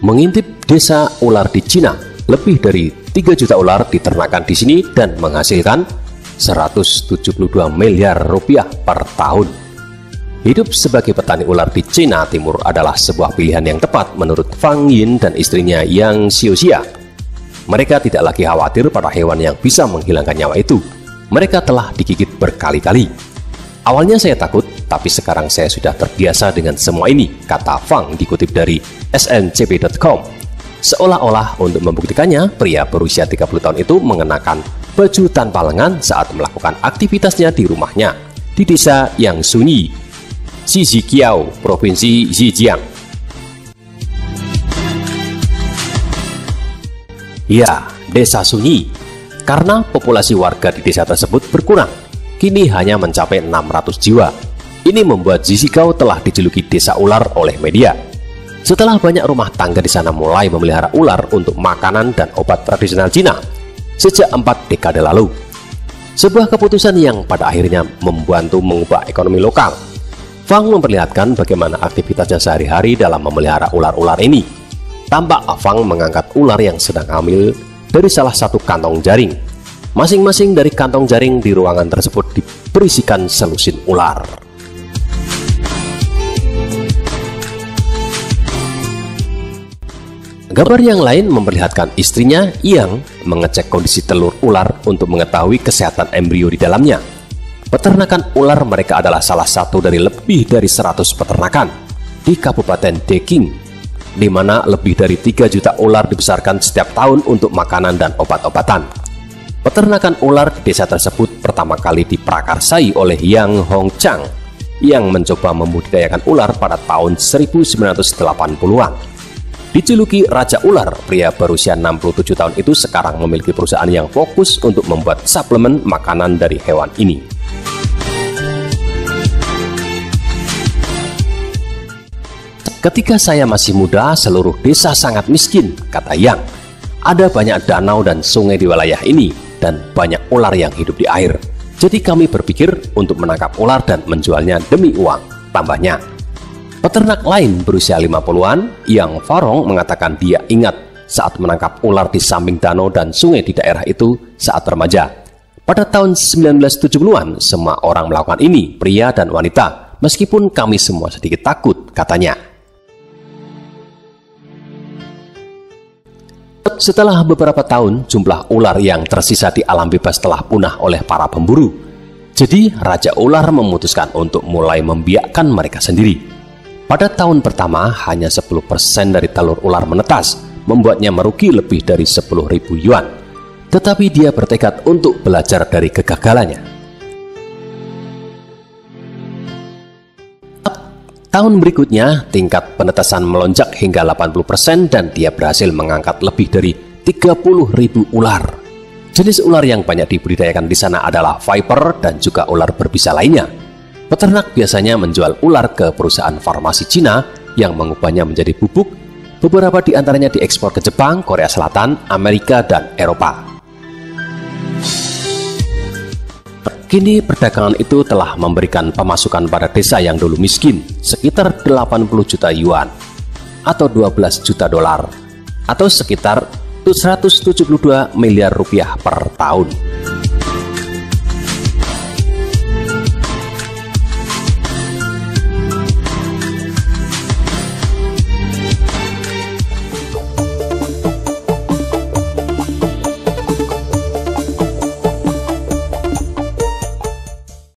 Mengintip desa ular di Cina, lebih dari 3 juta ular diternakan di sini dan menghasilkan 172 miliar rupiah per tahun. Hidup sebagai petani ular di Cina Timur adalah sebuah pilihan yang tepat menurut Fang Yin dan istrinya Yang Xiaoxia. Mereka tidak lagi khawatir pada hewan yang bisa menghilangkan nyawa itu. Mereka telah digigit berkali-kali. Awalnya saya takut, tapi sekarang saya sudah terbiasa dengan semua ini, kata Fang dikutip dari sncb.com. Seolah-olah untuk membuktikannya, pria berusia 30 tahun itu mengenakan baju tanpa lengan saat melakukan aktivitasnya di rumahnya di desa Yangsunyi, Shijiqiao, Provinsi Zhejiang. Ya, desa Sunyi. Karena populasi warga di desa tersebut berkurang, kini hanya mencapai 600 jiwa. Ini membuat Shijiqiao telah dijuluki desa ular oleh media. Setelah banyak rumah tangga di sana mulai memelihara ular untuk makanan dan obat tradisional Cina sejak 4 dekade lalu. Sebuah keputusan yang pada akhirnya membantu mengubah ekonomi lokal. Fang memperlihatkan bagaimana aktivitasnya sehari-hari dalam memelihara ular-ular ini. Tampak Fang mengangkat ular yang sedang hamil dari salah satu kantong jaring. Masing-masing dari kantong jaring di ruangan tersebut diberisikan selusin ular. Gambar yang lain memperlihatkan istrinya yang mengecek kondisi telur ular untuk mengetahui kesehatan embrio di dalamnya. Peternakan ular mereka adalah salah satu dari lebih dari 100 peternakan di Kabupaten Deqing, di mana lebih dari 3 juta ular dibesarkan setiap tahun untuk makanan dan obat-obatan. Peternakan ular di desa tersebut pertama kali diprakarsai oleh Yang Hongchang yang mencoba membudidayakan ular pada tahun 1980-an. Dijuluki Raja Ular, pria berusia 67 tahun itu sekarang memiliki perusahaan yang fokus untuk membuat suplemen makanan dari hewan ini. Ketika saya masih muda, seluruh desa sangat miskin, kata Yang. Ada banyak danau dan sungai di wilayah ini, dan banyak ular yang hidup di air. Jadi kami berpikir untuk menangkap ular dan menjualnya demi uang, tambahnya. Peternak lain berusia 50-an, Yang Farong, mengatakan dia ingat saat menangkap ular di samping danau dan sungai di daerah itu saat remaja. Pada tahun 1970-an, semua orang melakukan ini, pria dan wanita, meskipun kami semua sedikit takut, katanya. Setelah beberapa tahun, jumlah ular yang tersisa di alam bebas telah punah oleh para pemburu. Jadi, Raja Ular memutuskan untuk mulai membiakkan mereka sendiri. Pada tahun pertama, hanya 10% dari telur ular menetas, membuatnya merugi lebih dari 10.000 yuan. Tetapi dia bertekad untuk belajar dari kegagalannya. Tahun berikutnya, tingkat penetasan melonjak hingga 80% dan dia berhasil mengangkat lebih dari 30.000 ular. Jenis ular yang banyak dibudidayakan di sana adalah viper dan juga ular berbisa lainnya. Peternak biasanya menjual ular ke perusahaan farmasi Cina yang mengubahnya menjadi bubuk. Beberapa di antaranya diekspor ke Jepang, Korea Selatan, Amerika, dan Eropa. Kini perdagangan itu telah memberikan pemasukan pada desa yang dulu miskin sekitar 80 juta yuan atau 12 juta dolar atau sekitar 172 miliar rupiah per tahun.